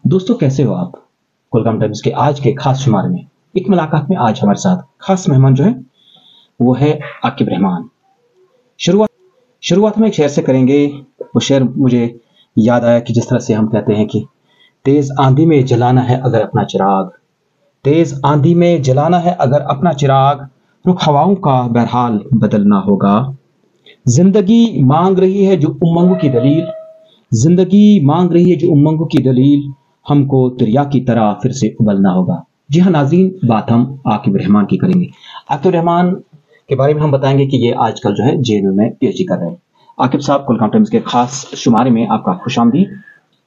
दोस्तों कैसे हो आप? कोलकाम टाइम्स के आज के खास शुमारे में एक मुलाकात में आज हमारे साथ खास मेहमान जो है वो है आकिब रहमान। शुरुआत शुरुआत में एक शेर से करेंगे। वो शेर मुझे याद आया कि जिस तरह से हम कहते हैं कि तेज आंधी में जलाना है अगर अपना चिराग, तेज आंधी में जलाना है अगर अपना चिराग, रुख हवाओं का बहरहाल बदलना होगा। जिंदगी मांग रही है जो उमंगों की दलील, जिंदगी मांग रही है जो उमंगों की दलील, हमको दरिया की तरह फिर से उबलना होगा। जी हाँ नाज़रीन, बात हम आकिब रहमान की करेंगे। आकिब रहमान के बारे में हम बताएंगे कि ये आजकल जो है जेएनयू में पीएचडी कर रहे हैं। आकिब साहब, कोलकाम टाइम्स के खास शुमारे में आपका खुशामदीद।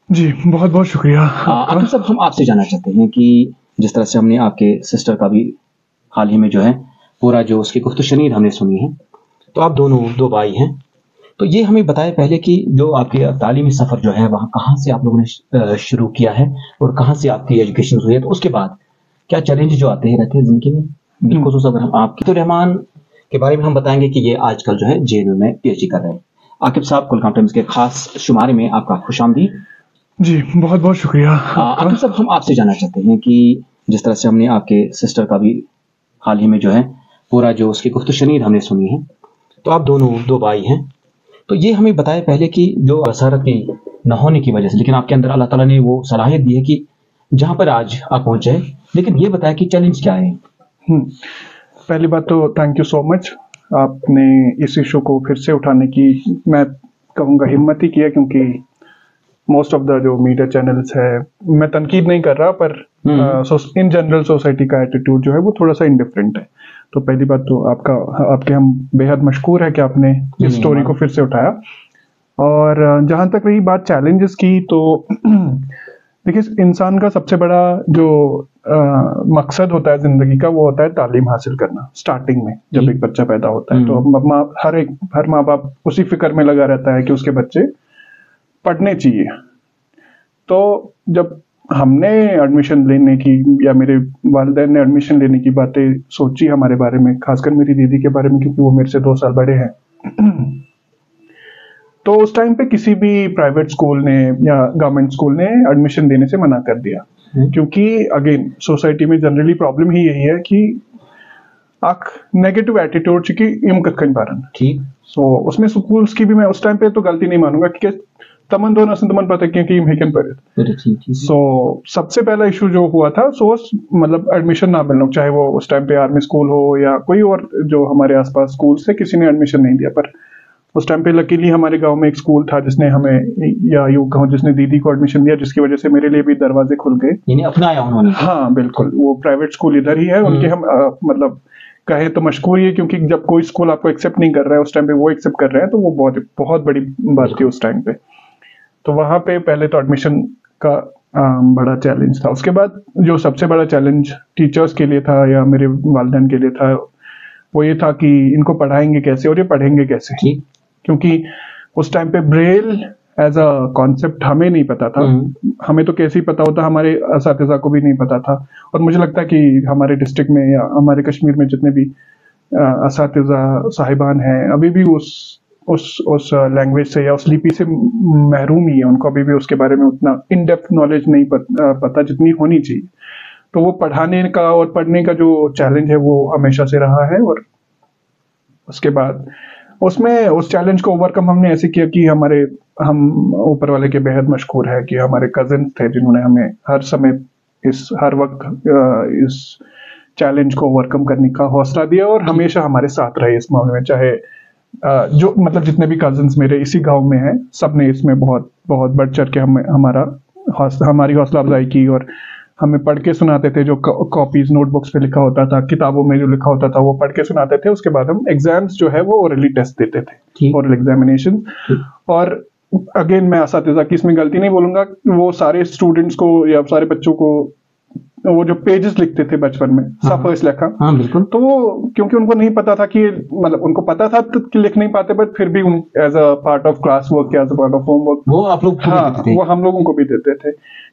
जी बहुत बहुत शुक्रिया आकिब साहब, हम आपसे जानना चाहते हैं कि जिस तरह से हमने आपके सिस्टर का भी हाल ही में जो है पूरा जो उसकी गुफ्तशनीद हमने सुनी है, तो आप दोनों दो भाई हैं, तो ये हमें बताएं पहले कि जो आपके तालीमी सफ़र जो है वहाँ कहाँ से आप लोगों ने शुरू किया है और कहाँ से आपकी एजुकेशन हुई है, तो उसके बाद क्या चैलेंज जो आते हैं रहते हैं ज़िंदगी में, बिलखुसूस अगर हम आपके तो रहमान के बारे में हम बताएंगे कि ये आजकल जो है जेएनयू में पीएचडी कर रहे हैं। आकिब साहब, कोलकाम टाइम्स के खास शुमारे में आपका खुशामदीद। जी बहुत बहुत शुक्रिया आकिब साहब, हम आपसे जानना चाहते हैं कि जिस तरह से हमने आपके सिस्टर का भी हाल ही में जो है पूरा जो उसकी गुफ्तशनीद हमने सुनी है, तो आप दोनों दो भाई हैं, तो ये हमें बताएं पहले कि जो बसारत की न होने की वजह से, लेकिन आपके अंदर अल्लाह ताला ने वो सलाहियत दी है कि जहाँ पर आज आप पहुँचे, लेकिन ये बताएं कि चैलेंज क्या है? पहली बात तो थैंक यू सो मच, आपने इस इशू को फिर से उठाने की मैं कहूँगा हिम्मत ही किया, क्योंकि मोस्ट ऑफ द जो मीडिया चैनल्स है, मैं तनकीद नहीं कर रहा, पर इन जनरल सोसाइटी का एटीट्यूड जो है वो थोड़ा सा इंडिफरेंट है। तो पहली बात तो आपके हम बेहद मशकूर है कि आपने इस स्टोरी को फिर से उठाया। और जहाँ तक रही बात चैलेंजेस की, तो देखिए इंसान का सबसे बड़ा जो मकसद होता है जिंदगी का, वो होता है तालीम हासिल करना। स्टार्टिंग में जब एक बच्चा पैदा होता है तो हर माँ बाप उसी फिक्र में लगा रहता है कि उसके बच्चे पढ़ने चाहिए। तो जब हमने एडमिशन लेने की, या मेरे वालिदैन ने एडमिशन लेने की बातें सोची हमारे बारे में, खासकर मेरी दीदी के बारे में, क्योंकि वो मेरे से 2 साल बड़े हैं, तो उस टाइम पे किसी भी प्राइवेट स्कूल ने या गवर्नमेंट स्कूल ने एडमिशन देने से मना कर दिया। क्योंकि अगेन सोसाइटी में जनरली प्रॉब्लम ही यही है कि आख नेगेटिव एटीट्यूड की इम कखन पारन। ठीक। सो उसमें स्कूल्स की भी मैं उस टाइम पे तो गलती नहीं मानूंगा कि तमन दो नसन तमन पता क्योंकि इम हेकन पर। सो सबसे पहला इशू जो हुआ था, सो मतलब एडमिशन ना मिलना, चाहे वो उस टाइम पे आर्मी स्कूल हो या कोई और जो हमारे आसपास स्कूल से, किसी ने एडमिशन नहीं दिया। पर उस टाइम पे लकीली हमारे गांव में एक स्कूल था जिसने हमें, या यूं कहूं जिसने दीदी को एडमिशन दिया, जिसकी वजह से मेरे लिए भी दरवाजे खुल गए। यानी अपनाया उन्होंने। हाँ बिल्कुल, वो प्राइवेट स्कूल इधर ही है उनके। हम मतलब कहे तो मशहूर है, क्योंकि जब कोई स्कूल आपको एक्सेप्ट नहीं कर रहा है उस टाइम पे वो एक्सेप्ट कर रहे हैं, तो वो बहुत बहुत बड़ी बात थी उस टाइम पे। तो वहां पे पहले तो एडमिशन का बड़ा चैलेंज था। उसके बाद जो सबसे बड़ा चैलेंज टीचर्स के लिए था या मेरे वालिदैन के लिए था, वो ये था कि इनको पढ़ाएंगे कैसे और ये पढ़ेंगे कैसे। क्योंकि उस टाइम पे ब्रेल एज अ कॉन्सेप्ट हमें नहीं पता था। हमें तो कैसे ही पता होता, हमारे असातिज़ा को भी नहीं पता था। और मुझे लगता है कि हमारे डिस्ट्रिक्ट में या हमारे कश्मीर में जितने भी असातिज़ा साहिबान हैं, अभी भी उस लैंग्वेज से या उस लिपि से महरूम ही है। उनको अभी भी उसके बारे में उतना इन डेप्थ नॉलेज नहीं पता जितनी होनी चाहिए। तो वो पढ़ाने का और पढ़ने का जो चैलेंज है वो हमेशा से रहा है। और उसके बाद उसमें उस चैलेंज को ओवरकम हमने ऐसे किया कि हम ऊपर वाले के बेहद मशकूर है कि हमारे कजिन थे जिन्होंने हमें हर समय हर वक्त इस चैलेंज को ओवरकम करने का हौसला दिया और हमेशा हमारे साथ रहे इस मामले में। चाहे जो मतलब जितने भी कजिन्स मेरे इसी गांव में हैं, सब ने इसमें बहुत बहुत बढ़ चढ़ के हमारी हौसला अफजाई की। और हमें पढ़ के सुनाते थे, जो कॉपीज नोटबुक्स पे लिखा होता था, किताबों में जो लिखा होता था वो पढ़ के सुनाते थे। उसके बाद हम एग्जाम्स जो है वो ओरली टेस्ट देते थे, ओरल एग्जामिनेशन। और अगेन मैं असातिज़ा की इसमें गलती नहीं बोलूंगा, वो सारे स्टूडेंट्स को या सारे बच्चों को वो जो पेजेस लिखते थे बचपन में, सफर्स लिखा। हाँ बिल्कुल। तो वो क्योंकि उनको नहीं पता था कि, मतलब उनको पता था तो कि लिख नहीं पाते, बट फिर भी as a part of class work या as a part of homework वो आप लोग हाँ वो हम लोगों को भी देते थे,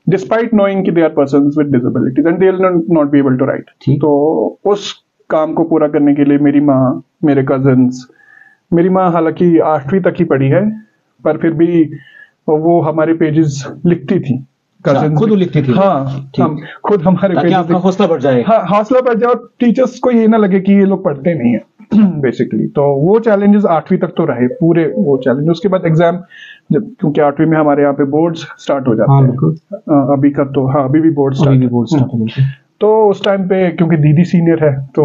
डिस्पाइट नोइंग कि they are persons with disabilities and they will not be able to write. तो उस काम को पूरा करने के लिए मेरी माँ, मेरे कजिन्स, मेरी माँ हालांकि 8वीं तक ही पढ़ी है, पर फिर भी वो हमारे पेजेस लिखती थी कजिन खुद लिखती थी? हाँ, हम खुद हमारे ताकि आपका हौसला बढ़ जाए। हाँ, हौसला बढ़ जाए और टीचर्स को ये ना लगे कि ये लोग पढ़ते नहीं है बेसिकली। तो वो चैलेंजेस 8वीं तक तो रहे पूरे वो चैलेंज। उसके बाद एग्जाम, जब क्योंकि 8वीं में हमारे यहाँ पे बोर्ड्स स्टार्ट हो जाते हाँ, हैं। अभी का तो हाँ, अभी भी बोर्ड स्टार्ट है। तो उस टाइम पे क्योंकि दीदी सीनियर है तो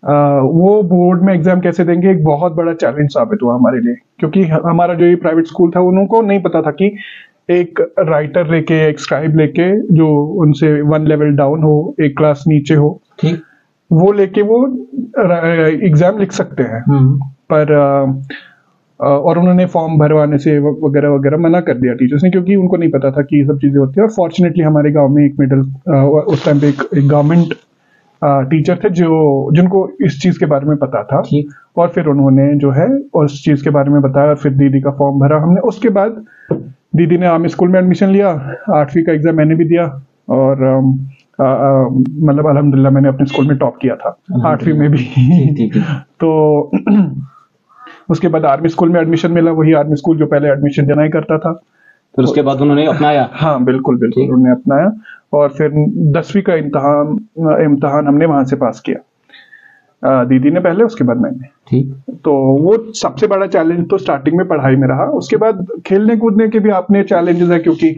वो बोर्ड में एग्जाम कैसे देंगे, एक बहुत बड़ा चैलेंज साबित हुआ हमारे लिए। क्योंकि हमारा जो ये प्राइवेट स्कूल था, उनको नहीं पता था कि एक राइटर लेके, एक स्क्राइब लेके, जो उनसे 1 लेवल डाउन हो, एक क्लास नीचे हो, ठीक, वो लेके वो एग्जाम लिख सकते हैं। पर और उन्होंने फॉर्म भरवाने से वगैरह वगैरह मना कर दिया टीचर्स ने, क्योंकि उनको नहीं पता था कि ये सब चीजें होती है। और फॉर्चुनेटली हमारे गांव में एक मिडिल उस टाइम पे एक गवर्नमेंट टीचर थे जिनको इस चीज के बारे में पता था। और फिर उन्होंने जो है उस चीज के बारे में बताया, फिर दीदी का फॉर्म भरा हमने। उसके बाद दीदी ने आर्मी स्कूल में एडमिशन लिया, 8वीं का एग्जाम मैंने भी दिया और मतलब अल्हम्दुलिल्लाह मैंने अपने स्कूल में टॉप किया था 8वीं में भी तो उसके बाद आर्मी स्कूल में एडमिशन मिला, वही आर्मी स्कूल जो पहले एडमिशन देना ही करता था। फिर उसके बाद उन्होंने अपनाया? हाँ, बिल्कुल बिल्कुल उन्होंने अपनाया। और फिर 10वीं का इम्तहान हमने वहां से पास किया, दीदी ने पहले, उसके बाद मैंने। ठीक। तो वो सबसे बड़ा चैलेंज तो स्टार्टिंग में पढ़ाई में रहा। उसके बाद खेलने कूदने के भी अपने चैलेंजेस है, क्योंकि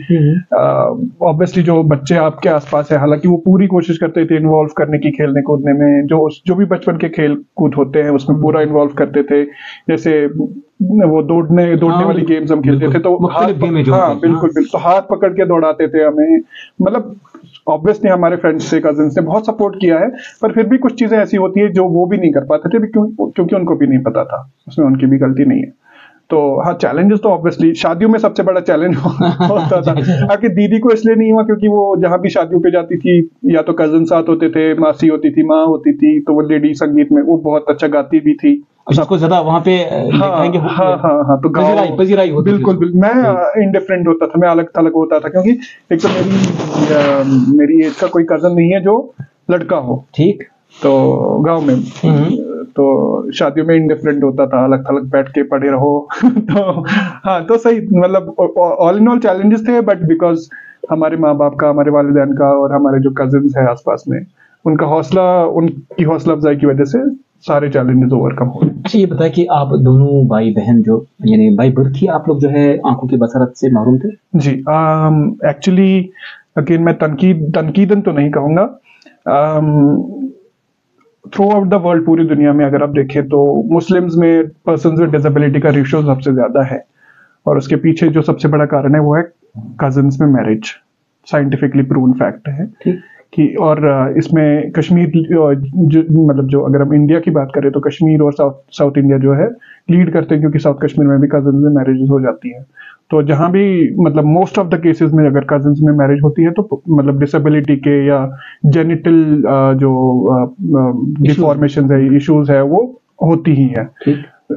ऑब्वियसली जो बच्चे आपके आसपास है, हालांकि वो पूरी कोशिश करते थे इन्वॉल्व करने की खेलने कूदने में, जो भी बचपन के खेल कूद होते हैं उसमें पूरा इन्वॉल्व करते थे। जैसे वो दौड़ने वाली गेम्स हम खेलते थे, तो बिल्कुल तो हाथ पकड़ के दौड़ाते थे हमें। मतलब ऑब्वियसली हमारे फ्रेंड्स से, कजिन्स ने बहुत सपोर्ट किया है, पर फिर भी कुछ चीजें ऐसी होती है जो वो भी नहीं कर पाते थे, क्योंकि उनको भी नहीं पता था, उसमें उनकी भी गलती नहीं है। तो हाँ, चैलेंजेस तो ऑब्वियसली शादियों में सबसे बड़ा चैलेंज होता था। आखिर दीदी को इसलिए नहीं हुआ क्योंकि वो जहाँ भी शादियों पे जाती थी, या तो कजिन साथ होते थे, मासी होती थी, माँ होती थी, तो वो लेडी संगीत में वो बहुत अच्छा गाती भी थी। सबको ज्यादा वहाँ पे हाँ, तो पजीराई होती थी। बिल्कुल मैं इंडिफरेंट होता था, मैं अलग थलग होता था, क्योंकि एक तो मेरी एज का कोई कजन नहीं है जो लड़का हो। ठीक। तो गांव में तो शादियों में इंडिफरेंट होता था, अलग थलग बैठ के पढ़े रहो तो हाँ, तो सही, मतलब ऑल इन ऑल चैलेंजेस थे, बट बिकॉज हमारे माँ बाप का, हमारे वालिदैन का और हमारे जो कजिन्स है आसपास में, उनकी हौसला अफजाई की वजह से सारे चैलेंजेस ओवरकम हो गए। अच्छा, ये बताया कि आप दोनों भाई बहन जो, यानी बाई बर्थ ही आप लोग जो है आंखों की बसरत से महरूम थे? जी, एक्चुअली अगेन मैं तनकीदन तो नहीं कहूँगा। थ्रू आउट द वर्ल्ड, पूरी दुनिया में अगर आप देखें तो मुस्लिम्स में पर्सन्स विद डिसेबिलिटी का रेशियो सबसे ज्यादा है, और उसके पीछे जो सबसे बड़ा कारण है वो है कजिन्स में मैरिज। साइंटिफिकली प्रूवन फैक्ट है कि, और इसमें कश्मीर मतलब जो अगर हम इंडिया की बात करें तो कश्मीर और साउथ इंडिया जो है लीड करते हैं, क्योंकि साउथ कश्मीर में भी कजिन्स में मैरिजेस हो जाती है। तो जहां भी, मतलब मोस्ट ऑफ द केसेस में अगर कजिन्स में मैरिज होती है तो मतलब डिसेबिलिटी के या जेनिटल जो डिफॉर्मेशन है, इश्यूज है, वो होती ही है।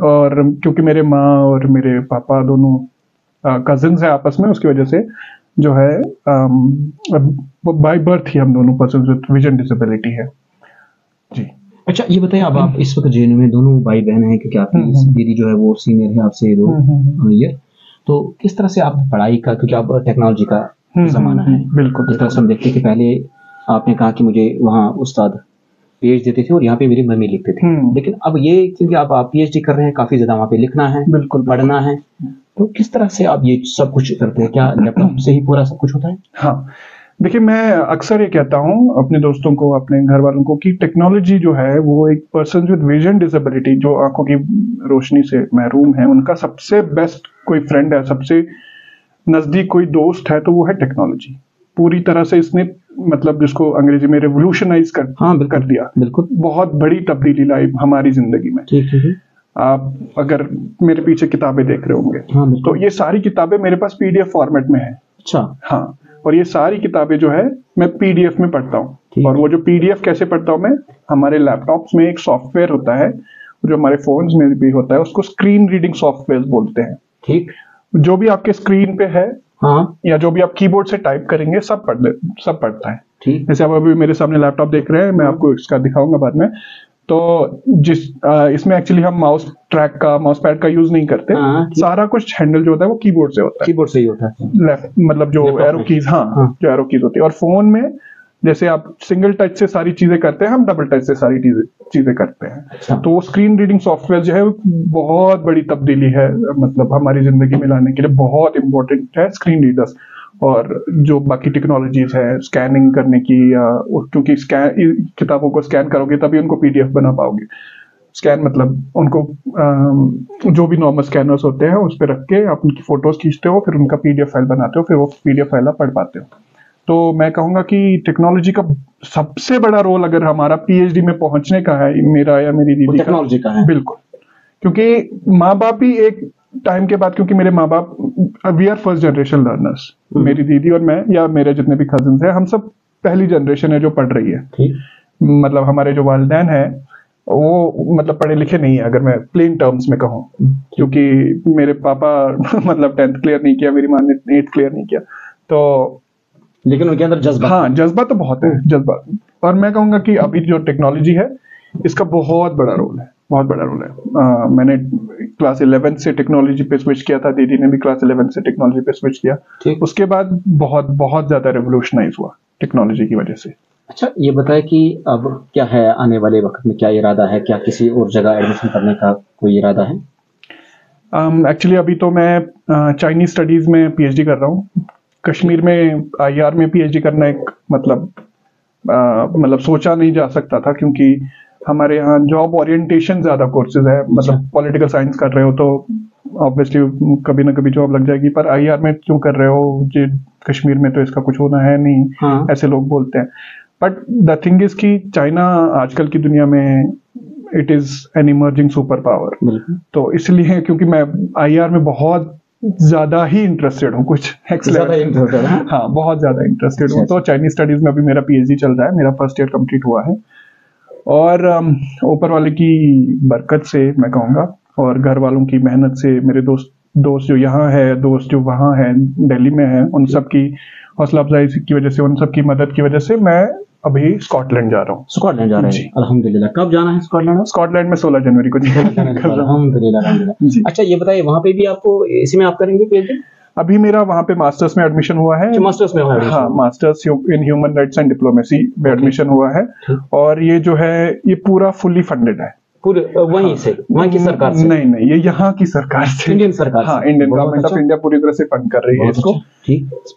और क्योंकि मेरे माँ और मेरे पापा दोनों कजिन्स है आपस में, उसकी वजह से जो है बाय बर्थ ही हम दोनों पर्सन विद विजन डिसेबिलिटी है जी। अच्छा, ये बताइए, अब आप इस वक्त जेएनयू में दोनों भाई बहन हैं, क्योंकि आपकी दीदी जो है वो सीनियर है आपसे 2 ईयर, तो किस तरह से आप पढ़ाई का, क्योंकि आप टेक्नोलॉजी का जमाना है, बिल्कुल जिस तरह से हम देखते हैं कि पहले आपने कहा कि मुझे वहाँ उस्ताद पेज देते थे और यहाँ पे मेरी मम्मी लिखते थे, लेकिन अब ये क्योंकि आप पीएचडी कर रहे हैं, काफी ज्यादा वहाँ पे लिखना है, बिल्कुल पढ़ना है, तो किस तरह से आप ये सब कुछ करते हैं? क्या लैपटॉप से ही पूरा सब कुछ होता है? हाँ, देखिए, मैं अक्सर ये कहता हूँ अपने दोस्तों को, अपने घर वालों को, कि टेक्नोलॉजी जो है वो एक पर्सन विद विजन डिसेबिलिटी, जो आंखों की रोशनी से महरूम है, उनका सबसे बेस्ट कोई फ्रेंड है, सबसे नजदीक कोई दोस्त है, तो वो है टेक्नोलॉजी। पूरी तरह से इसने, मतलब जिसको अंग्रेजी में रेवोल्यूशनाइज कर दिया। बिल्कुल, बहुत बड़ी तब्दीली लाई हमारी जिंदगी में। आप अगर मेरे पीछे किताबें देख रहे होंगे, तो ये सारी किताबें मेरे पास पीडीएफ फॉर्मेट में है। अच्छा। हाँ, और ये सारी किताबें जो है मैं पीडीएफ में पढ़ता हूँ। और वो जो पीडीएफ कैसे पढ़ता हूँ मैं, हमारे लैपटॉप्स में एक सॉफ्टवेयर होता है जो हमारे फोन्स में भी होता है, उसको स्क्रीन रीडिंग सॉफ्टवेयर बोलते हैं। ठीक। जो भी आपके स्क्रीन पे है, हाँ, या जो भी आप कीबोर्ड से टाइप करेंगे, सब पढ़ता है। ठीक। जैसे आप अभी मेरे सामने लैपटॉप देख रहे हैं, मैं आपको इसका दिखाऊंगा बाद में। तो इसमें एक्चुअली हम माउस पैड का यूज नहीं करते। सारा कुछ हैंडल जो होता है वो कीबोर्ड से होता है। कीबोर्ड से ही होता है, लेफ्ट मतलब जो एरो कीज, जो एरो कीज होती है। और फोन में जैसे आप सिंगल टच से सारी चीजें करते हैं, हम डबल टच से सारी चीजें करते हैं। अच्छा। तो वो स्क्रीन रीडिंग सॉफ्टवेयर जो है बहुत बड़ी तब्दीली है, मतलब हमारी जिंदगी में लाने के लिए बहुत इंपॉर्टेंट है स्क्रीन रीडर्स। और जो बाकी टेक्नोलॉजीज है स्कैनिंग करने की, क्योंकि किताबों को स्कैन करोगे तभी उनको पीडीएफ बना पाओगे। स्कैन मतलब उनको जो भी नॉर्मल स्कैनर्स होते हैं उस पर रख के आप उनकी फोटोज खींचते हो, फिर उनका पीडीएफ फाइल बनाते हो, फिर वो पीडीएफ फाइल आप पढ़ पाते हो। तो मैं कहूंगा कि टेक्नोलॉजी का सबसे बड़ा रोल अगर हमारा पीएचडी में पहुंचने का है, मेरा या मेरी दीदी टेक्नोलॉजी का है। बिल्कुल, क्योंकि माँ बाप ही एक टाइम के बाद, क्योंकि मेरे माँ बाप we are first generation learners, मेरी दीदी और मैं या मेरे जितने भी कजिन्स हैं, हम सब पहली जनरेशन है जो पढ़ रही है। मतलब हमारे जो वालिदैन है वो मतलब पढ़े लिखे नहीं है, अगर मैं प्लेन टर्म्स में कहूँ, क्योंकि मेरे पापा मतलब 10th क्लियर नहीं किया, मेरी माँ ने 8th क्लियर नहीं किया। तो लेकिन उनके अंदर जज्बा, हाँ जज्बा तो बहुत है, जज्बा। और मैं कहूंगा कि अभी जो टेक्नोलॉजी है इसका बहुत बड़ा रोल है, बहुत बड़ा रोल है। मैंने क्लास 11 से टेक्नोलॉजी पे स्विच किया था, दीदी ने भी क्लास 11 से टेक्नोलॉजी पे स्विच किया। उसके बाद बहुत बहुत ज्यादा रेवोल्यूशनाइज हुआ टेक्नोलॉजी की वजह से। अच्छा, ये बताए कि अब क्या है आने वाले वक्त में, क्या इरादा है, क्या किसी और जगह एडमिशन करने का कोई इरादा है? एक्चुअली अभी तो मैं चाइनीज स्टडीज में पीएचडी कर रहा हूँ। कश्मीर में आईआर में पीएचडी करना एक मतलब सोचा नहीं जा सकता था, क्योंकि हमारे यहाँ जॉब ओरिएंटेशन ज्यादा कोर्सेज है। मतलब पॉलिटिकल साइंस कर रहे हो तो ऑब्वियसली कभी ना कभी जॉब लग जाएगी, पर आईआर में क्यों कर रहे हो जी, कश्मीर में तो इसका कुछ होना है नहीं, ऐसे लोग बोलते हैं। बट द थिंग इज कि चाइना आजकल की दुनिया में it is an emerging super power. तो इसलिए क्योंकि मैं आईआर में बहुत ज्यादा ही इंटरेस्टेड हूँ, कुछ हाँ बहुत ज्यादा इंटरेस्टेड हूँ। तो चाइनीज स्टडीज में अभी मेरा पीएचडी चल रहा है, मेरा फर्स्ट ईयर कंप्लीट हुआ है। और ऊपर वाले की बरकत से मैं कहूँगा, और घर वालों की मेहनत से, मेरे दोस्त जो यहाँ है, दोस्त जो वहाँ है दिल्ली में है, उन सब की हौसला अफजाई की वजह से, उन सब की मदद की वजह से मैं अभी स्कॉटलैंड जा रहा हूँ। स्कॉटलैंड जा रहे हैं? अल्हम्दुलिल्लाह। कब जाना है स्कॉटलैंड? स्कॉटलैंड में 16 जनवरी को। अल्हम्दुलिल्लाह। अच्छा, ये बताइए वहाँ पे भी आपको इसी में आप करेंगे पीएचडी? अभी मेरा वहाँ पे मास्टर्स में एडमिशन हुआ है। मास्टर्स में? हाँ, masters in human rights and diplomacy में एडमिशन हुआ है। और ये जो है ये पूरा फुल्ली फंडेड है। पूरे वहीं से, वहाँ की सरकार से? नहीं, ये यहाँ की सरकार से, इंडियन सरकार। हाँ, इंडियन गवर्नमेंट ऑफ इंडिया पूरी तरह से फंड कर रही है इसको।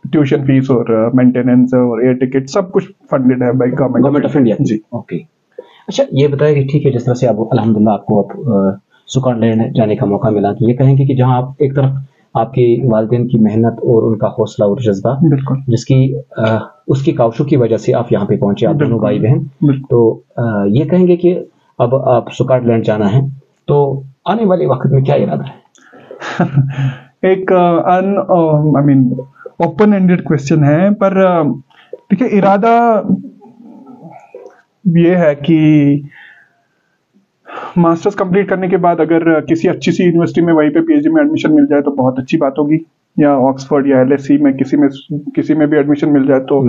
ट्यूशन फीस और मेंटेनेंस और एयर टिकट सब कुछ फंडेड है बाय गवर्नमेंट ऑफ इंडिया जी। ओके। अच्छा, ये बताया कि ठीक है, जिस तरह से आप अल्हम्दुलिल्लाह आपको अब स्कॉटलैंड जाने का मौका मिला, तो ये कहेंगे कि जहाँ आप एक तरफ आपके वालिदैन की मेहनत और उनका हौसला और जज्बा, जिसकी उसकी काउशों की वजह से आप यहाँ पे पहुंचे, आप दोनों भाई बहन, तो ये कहेंगे कि अब आप स्कॉटलैंड जाना है, तो आने वाले वक्त में क्या इरादा है? एक ओपन एंडेड क्वेश्चन है, पर देखिए इरादा ये है कि मास्टर्स कंप्लीट करने के बाद अगर किसी अच्छी सी यूनिवर्सिटी में वहीं पे पीएचडी में एडमिशन मिल जाए तो बहुत अच्छी बात होगी, या ऑक्सफोर्ड या एलएससी में किसी में भी एडमिशन मिल जाए तो।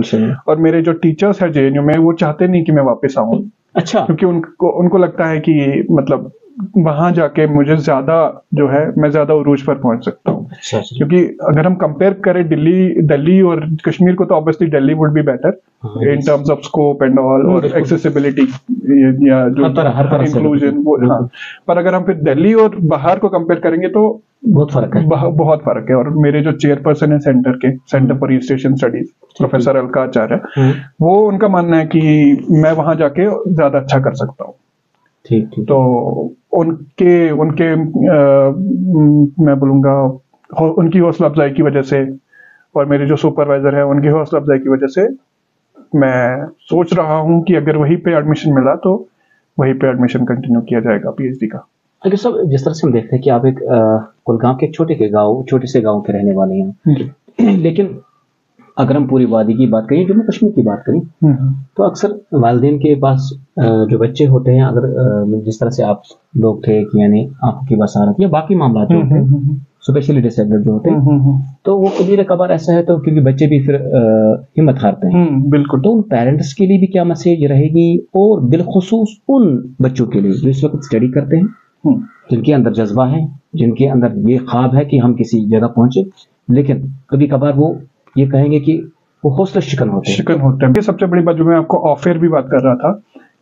और मेरे जो टीचर्स है जेएनयू में, वो चाहते नहीं कि मैं वापस आऊं। अच्छा। क्योंकि उनको लगता है कि मतलब वहां जाके मुझे ज्यादा जो है, मैं ज्यादा उरूज पर पहुंच सकता हूँ। अच्छा। क्योंकि अगर हम कंपेयर करें दिल्ली और कश्मीर को, तो obviously Delhi would be better in terms of scope and all, और एक्सेसिबिलिटी या जो इंक्लूजन वो। हाँ, पर अगर हम फिर दिल्ली और बाहर को कंपेयर करेंगे तो बहुत फर्क है। और मेरे जो चेयरपर्सन है centre for East Asian studies, professor Alka Acharya, वो उनका मानना है कि मैं वहां जाके ज्यादा अच्छा कर सकता हूँ। ठीक। तो उनके मैं बोलूंगा उनकी हौसला अफजाई की वजह से, और मेरे जो सुपरवाइजर है उनकी हौसला अफजाई की वजह से मैं सोच रहा हूं कि अगर वहीं पे एडमिशन मिला तो वहीं पे एडमिशन कंटिन्यू किया जाएगा पीएचडी का। अगर सब जिस तरह से हम देखते हैं कि आप एक कुलगाम के छोटे से गांव के रहने वाले हैं, लेकिन अगर हम पूरी वादी की बात करें, जम्मू कश्मीर की बात करें, तो अक्सर वालिदैन के पास जो बच्चे होते हैं, अगर जिस तरह से आप लोग थे कि यानी आंखों की बसारत या बाकी मामला जो थे, स्पेशली डिसेबल्ड जो होते हैं, तो वो कभी कभार ऐसा है तो क्योंकि बच्चे भी फिर हिम्मत हारते हैं। बिल्कुल। तो उन पेरेंट्स के लिए भी क्या मैसेज रहेगी, और बिलखुसूस उन बच्चों के लिए जो इस वक्त स्टडी करते हैं, जिनके अंदर जज्बा है, जिनके अंदर ये ख्वाब है कि हम किसी जगह पहुंचे, लेकिन कभी कभार वो ये कहेंगे कि वो हौसला शिकन होते हैं। ये सबसे बड़ी बात जो मैं आपको ऑफ एयर भी बात कर रहा था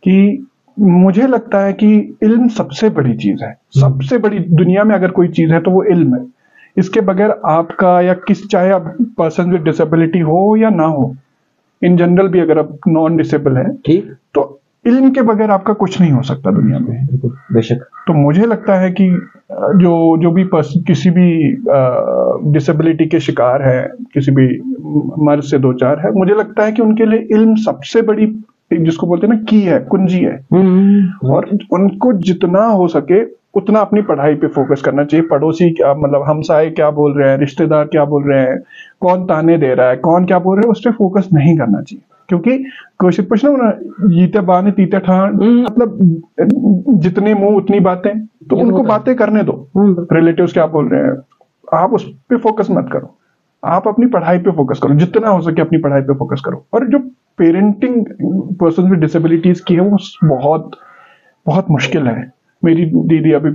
कि मुझे लगता है कि इल्म सबसे बड़ी चीज है, सबसे बड़ी दुनिया में अगर कोई चीज है तो वो इल्म है। इसके बगैर आपका या चाहे आप पर्सन विद डिसेबिलिटी हो या ना हो, इन जनरल भी अगर आप नॉन डिसेबल है, ठीक, तो इल्म के बगैर आपका कुछ नहीं हो सकता दुनिया में। बेशक। तो मुझे लगता है कि जो भी किसी भी डिसेबिलिटी के शिकार है, किसी भी मर्ज से दो चार है, मुझे लगता है कि उनके लिए इल्म सबसे बड़ी, जिसको बोलते हैं ना, की है, कुंजी है। और उनको जितना हो सके उतना अपनी पढ़ाई पे फोकस करना चाहिए। पड़ोसी क्या, मतलब हमसाए क्या बोल रहे हैं, रिश्तेदार क्या बोल रहे हैं, कौन ताने दे रहा है, कौन क्या बोल रहे हैं, उस पर फोकस नहीं करना चाहिए। क्योंकि क्वेश्चन पूछना ना, जीते बाने तीते ठान, मतलब जितने मुंह उतनी बातें, तो उनको बातें करने दो। रिलेटिव्स क्या बोल रहे हैं, आप उस पर फोकस मत करो, आप अपनी पढ़ाई पे फोकस करो, जितना हो सके अपनी पढ़ाई पे फोकस करो। और जो पेरेंटिंग पर्सन विद डिसेबिलिटीज की है वो बहुत बहुत मुश्किल है। मेरी दीदी अभी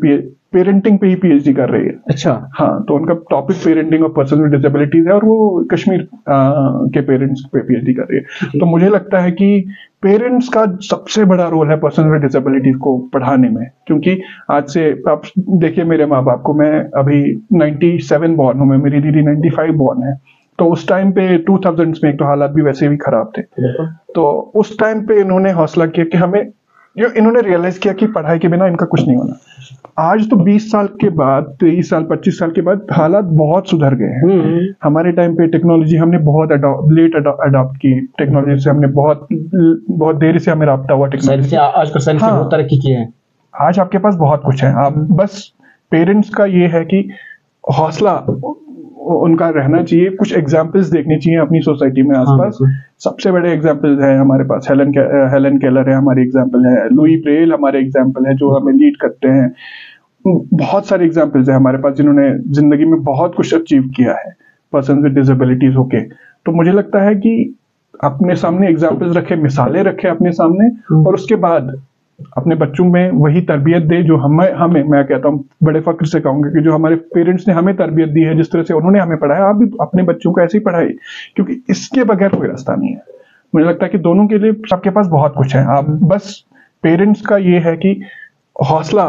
पेरेंटिंग पे ही पीएचडी कर रही है। अच्छा। हाँ, तो उनका topic parenting of person with disabilities है, और वो कश्मीर के पेरेंट्स पे पीएचडी कर रही है। तो मुझे लगता है कि पेरेंट्स का सबसे बड़ा रोल है पर्सन विद डिसेबिलिटीज को पढ़ाने में। क्योंकि आज से आप देखिए मेरे माँ बाप को, मैं अभी 97 बॉर्न हूँ, मैं, मेरी दीदी 95 बॉर्न है। तो उस टाइम पे 2000s में एक तो हालात भी वैसे भी खराब थे, तो उस टाइम पे इन्होंने हौसला किया कि हमें, इन्होंने रियलाइज किया कि पढ़ाई के बिना इनका कुछ नहीं होना। आज तो 20 साल के बाद, 23 साल 25 साल के बाद हालात बहुत सुधर गए हैं। हमारे टाइम पे टेक्नोलॉजी हमने बहुत लेट अडॉप्ट की, टेक्नोलॉजी से हमने बहुत देर से हमें राब्ता हुआ टेक्नोलॉजी से। आजकल साइंस ने बहुत तरक्की की है। आज आपके पास बहुत कुछ है, आप बस पेरेंट्स का ये है कि हौसला उनका रहना चाहिए। कुछ एग्जाम्पल्स देखनी चाहिए अपनी सोसाइटी में आसपास। सबसे बड़े एग्जाम्पल्स हैं हमारे पास, हेलन केलर है हमारी एग्जाम्पल है, लुई ब्रेल हमारे एग्जाम्पल है जो हमें लीड करते हैं। बहुत सारे एग्जाम्पल्स हैं हमारे पास जिन्होंने जिंदगी में बहुत कुछ अचीव किया है पर्सन विद डिसेबिलिटीज होके। तो मुझे लगता है कि अपने सामने एग्जाम्पल्स रखे, मिसालें रखे अपने सामने, और उसके बाद अपने बच्चों में वही तरबियत दे जो हमें मैं कहता हूँ, बड़े फक्र से कहूंगा कि जो हमारे पेरेंट्स ने हमें तरबियत दी है, जिस तरह से उन्होंने हमें पढ़ाया, आप भी अपने बच्चों को ऐसे ही पढ़ाइए। क्योंकि इसके बगैर कोई रास्ता नहीं है। मुझे लगता है कि दोनों के लिए सबके पास बहुत कुछ है। आप बस पेरेंट्स का ये है कि हौसला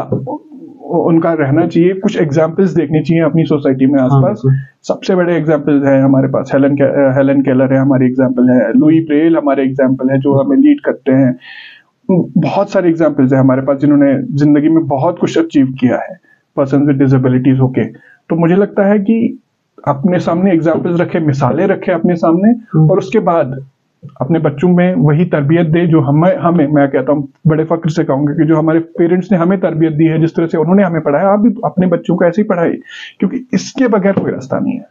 उनका रहना चाहिए। कुछ एग्जाम्पल्स देखनी चाहिए अपनी सोसाइटी में आसपास। सबसे बड़े एग्जाम्पल्स हैं हमारे पास, हेलन केलर है हमारी एग्जाम्पल है, लुई ब्रेल हमारे एग्जाम्पल है जो हमें लीड करते हैं। बहुत सारे एग्जाम्पल्स हैं हमारे पास जिन्होंने जिंदगी में बहुत कुछ अचीव किया है पर्सन विद डिसेबिलिटीज होके। तो मुझे लगता है कि अपने सामने एग्जाम्पल्स रखे, मिसालें रखे अपने सामने, और उसके बाद अपने बच्चों में वही तरबियत दे जो हमें मैं कहता हूँ, बड़े फक्र से कहूंगा कि जो हमारे पेरेंट्स ने हमें तरबियत दी है, जिस तरह से उन्होंने हमें पढ़ाया, आप भी अपने बच्चों को ऐसे ही पढ़ाइए। क्योंकि इसके बगैर कोई रास्ता नहीं है।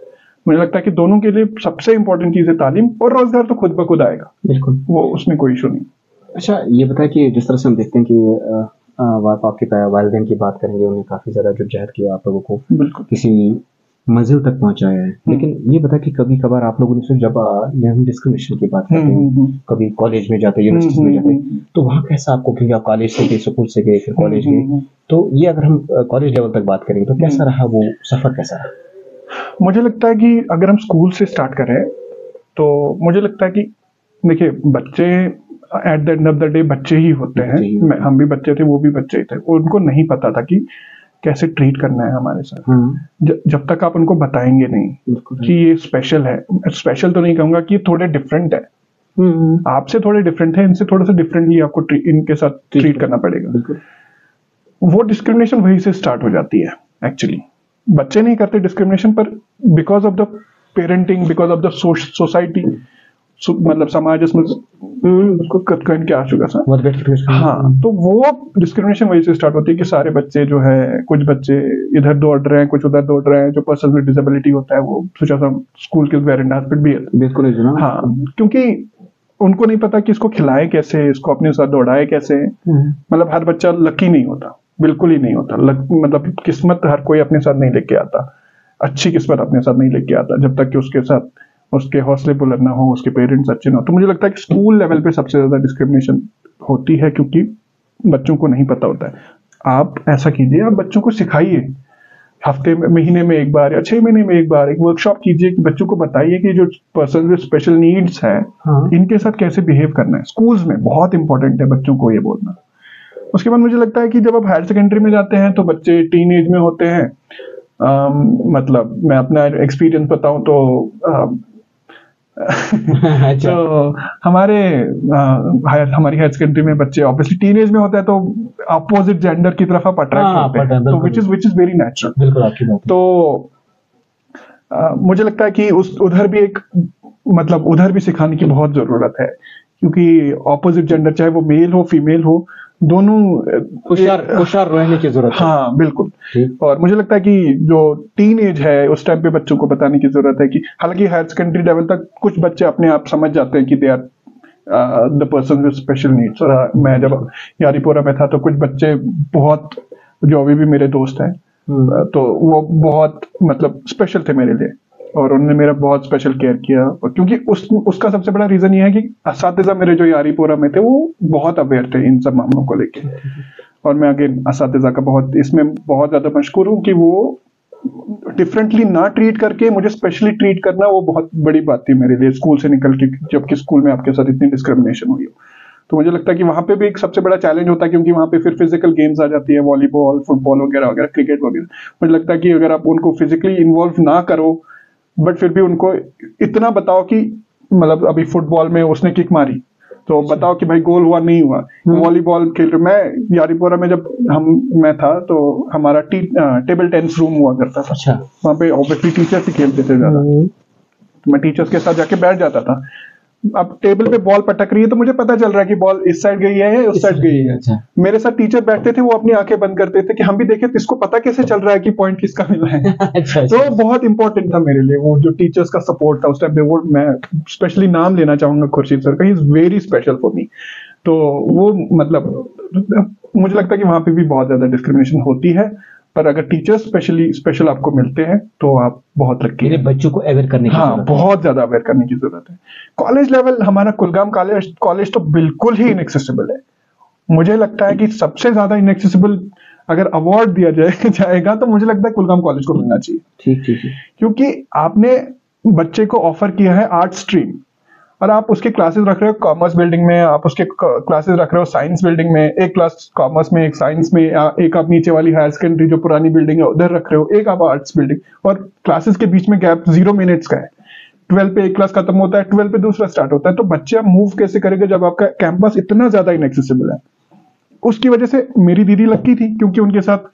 मुझे लगता है कि दोनों के लिए सबसे इंपॉर्टेंट चीज है तालीम, और रोजगार तो खुद ब खुद आएगा, बिल्कुल, वो उसमें कोई इशू नहीं। अच्छा, ये बताए कि जिस तरह से हम देखते हैं कि आपके वालिदैन की बात करेंगे, उन्हें काफ़ी ज़्यादा जो जहद किया आप लोगों को किसी मंजिल तक पहुंचाया है, लेकिन ये बता कि कभी कभार आप लोगों ने जब हम डिस्क्रिमिनेशन की बात करते हैं, कभी कॉलेज में जाते, यूनिवर्सिटी में जाते, तो वहाँ कैसा आपको, क्योंकि आप कॉलेज से गए, स्कूल से गए, फिर कॉलेज गए, तो ये अगर हम कॉलेज लेवल तक बात करेंगे तो कैसा रहा वो सफ़र, कैसा रहा? मुझे लगता है कि अगर हम स्कूल से स्टार्ट करें तो मुझे लगता है कि देखिए, बच्चे at the end of the day बच्चे ही होते हैं। हम भी बच्चे थे, वो भी बच्चे ही थे। उनको नहीं पता था कि कैसे ट्रीट करना है हमारे साथ। जब तक आप उनको बताएंगे नहीं कि ये स्पेशल है, स्पेशल तो नहीं कहूंगा कि ये थोड़े डिफरेंट है, आपसे थोड़े डिफरेंट है, इनसे थोड़ा सा डिफरेंटली आपको इनके साथ ट्रीट करना पड़ेगा। वो डिस्क्रिमिनेशन वहीं से स्टार्ट हो जाती है। एक्चुअली बच्चे नहीं करते डिस्क्रिमिनेशन, पर because of the parenting, because of the society, मतलब समाज इसमें क्या आ चुका था। हाँ, तो वो डिस्क्रिमिनेशन वही से स्टार्ट होती है कि सारे बच्चे जो है, कुछ बच्चे इधर दौड़ रहे हैं, कुछ उधर दौड़ रहे हैं। जो पर्सन विद डिसेबिलिटी होता है वो सोचा सा स्कूल के वेरेंडास पे भी है, बिल्कुल। हाँ, क्योंकि उनको नहीं पता कि इसको खिलाए कैसे, इसको अपने साथ दौड़ाए कैसे। मतलब हर बच्चा लकी नहीं होता, बिल्कुल ही नहीं होता। मतलब किस्मत हर कोई अपने साथ नहीं लेके आता। अच्छी किस्मत अपने साथ नहीं लेके आता जब तक कि उसके साथ उसके हौसले बुलंद ना हो, उसके पेरेंट्स अच्छे ना हो। तो मुझे लगता है कि स्कूल लेवल पे सबसे ज्यादा डिस्क्रिमिनेशन होती है, क्योंकि बच्चों को नहीं पता होता है। आप ऐसा कीजिए, आप बच्चों को सिखाइए, हफ्ते में, महीने में एक बार या 6 महीने में एक बार एक वर्कशॉप कीजिए कि बच्चों को बताइए कि जो पर्सन विद स्पेशल नीड्स है, इनके साथ कैसे बिहेव करना है। स्कूल्स में बहुत इंपॉर्टेंट है बच्चों को ये बोलना। उसके बाद मुझे लगता है कि जब आप हायर सेकेंडरी में जाते हैं तो बच्चे टीन एज में होते हैं। मतलब मैं अपना एक्सपीरियंस बताऊं तो अच्छा। तो हमारी हायर सेकेंडरी में बच्चे ऑब्वियसली टीनेज में होता है, तो अपोजिट जेंडर की तरफ आप अट्रैक्ट होते हैं, तो विच इज वेरी नेचुरल। बिल्कुल आपकी बात। तो मुझे लगता है कि उधर भी एक मतलब उधर भी सिखाने की बहुत जरूरत है, क्योंकि ऑपोजिट जेंडर चाहे वो मेल हो फीमेल हो, दोनों होशियार रहने की जरूरत है। हाँ बिल्कुल। और मुझे लगता है कि जो टीन एज है उस टाइम पे बच्चों को बताने की जरूरत है कि हालांकि हायर सेकेंडरी लेवल तक कुछ बच्चे अपने आप समझ जाते हैं कि they are the person with special needs. और मैं जब यारीपोरा में था तो कुछ बच्चे बहुत, जो अभी भी मेरे दोस्त हैं, तो वो बहुत मतलब स्पेशल थे मेरे लिए, और उन्होंने मेरा बहुत स्पेशल केयर किया। क्योंकि उसका सबसे बड़ा रीजन ये है कि असातिज़ा मेरे जो यारीपोरा में थे वो बहुत अवेयर थे इन सब मामलों को लेके। और मैं अगेन असातिज़ा का बहुत इसमें बहुत ज्यादा मशहूर हूँ कि वो डिफरेंटली ना ट्रीट करके मुझे स्पेशली ट्रीट करना, वो बहुत बड़ी बात थी मेरे लिए स्कूल से निकल के, जबकि स्कूल में आपके साथ इतनी डिस्क्रिमिनेशन हुई हो। तो मुझे लगता है कि वहां पे भी एक सबसे बड़ा चैलेंज होता है, क्योंकि वहां पे फिर फिजिकल गेम्स आ जाती है, वॉलीबॉल, फुटबॉल वगैरह वगैरह, क्रिकेट वगैरह। मुझे लगता है कि अगर आप उनको फिजिकली इन्वॉल्व ना करो, बट फिर भी उनको इतना बताओ कि मतलब अभी फुटबॉल में उसने किक मारी तो बताओ कि भाई गोल हुआ नहीं हुआ। वॉलीबॉल खेल रहे, मैं यारीपोरा में जब मैं था तो हमारा टेबल टेनिस रूम हुआ करता था। अच्छा। वहाँ पे ऑब्वियसली टीचर्स ही खेलते थे ज्यादा, तो मैं टीचर्स के साथ जाके बैठ जाता था। अब टेबल पे बॉल पटक रही है तो मुझे पता चल रहा है कि बॉल इस साइड गई है या उस साइड गई है। अच्छा। मेरे साथ टीचर बैठते थे, वो अपनी आंखें बंद करते थे कि हम भी देखें इसको पता कैसे चल रहा है कि पॉइंट किसका मिला है। अच्छा। तो बहुत इंपॉर्टेंट था मेरे लिए वो जो टीचर्स का सपोर्ट था उस टाइम पे। वो मैं स्पेशली नाम लेना चाहूंगा खुर्शीद सर का, he is very special for me. तो वो मतलब मुझे लगता है कि वहां पे भी बहुत ज्यादा डिस्क्रिमिनेशन होती है, पर अगर टीचर्स स्पेशल आपको मिलते हैं तो आप बहुत लकी हैं। बच्चों को अवेयर करने की हाँ, बहुत ज्यादा अवेयर करने की जरूरत है। कॉलेज लेवल हमारा कुलगाम कॉलेज तो बिल्कुल ही इनएक्सेसिबल है। मुझे लगता है कि सबसे ज्यादा इनएक्सेसिबल अगर अवार्ड दिया जाएगा तो मुझे लगता है कुलगाम कॉलेज को मिलना चाहिए। ठीक। क्योंकि आपने बच्चे को ऑफर किया है आर्ट स्ट्रीम, और आप उसके क्लासेस रख रहे हो कॉमर्स बिल्डिंग में, आप उसके क्लासेस रख रहे हो साइंस बिल्डिंग में, एक क्लास कॉमर्स में, एक साइंस में, एक आप नीचे वाली हायर सेकेंडरी जो पुरानी बिल्डिंग है उधर रख रहे हो, एक आप आर्ट्स बिल्डिंग, और क्लासेस के बीच में गैप 0 मिनट्स का है। 12 पे एक क्लास खत्म होता है, 12 पे दूसरा स्टार्ट होता है। तो बच्चे आप मूव कैसे करेंगे जब आपका कैंपस इतना ज्यादा इनएक्सेसिबल है। उसकी वजह से मेरी दीदी लकी थी, क्योंकि उनके साथ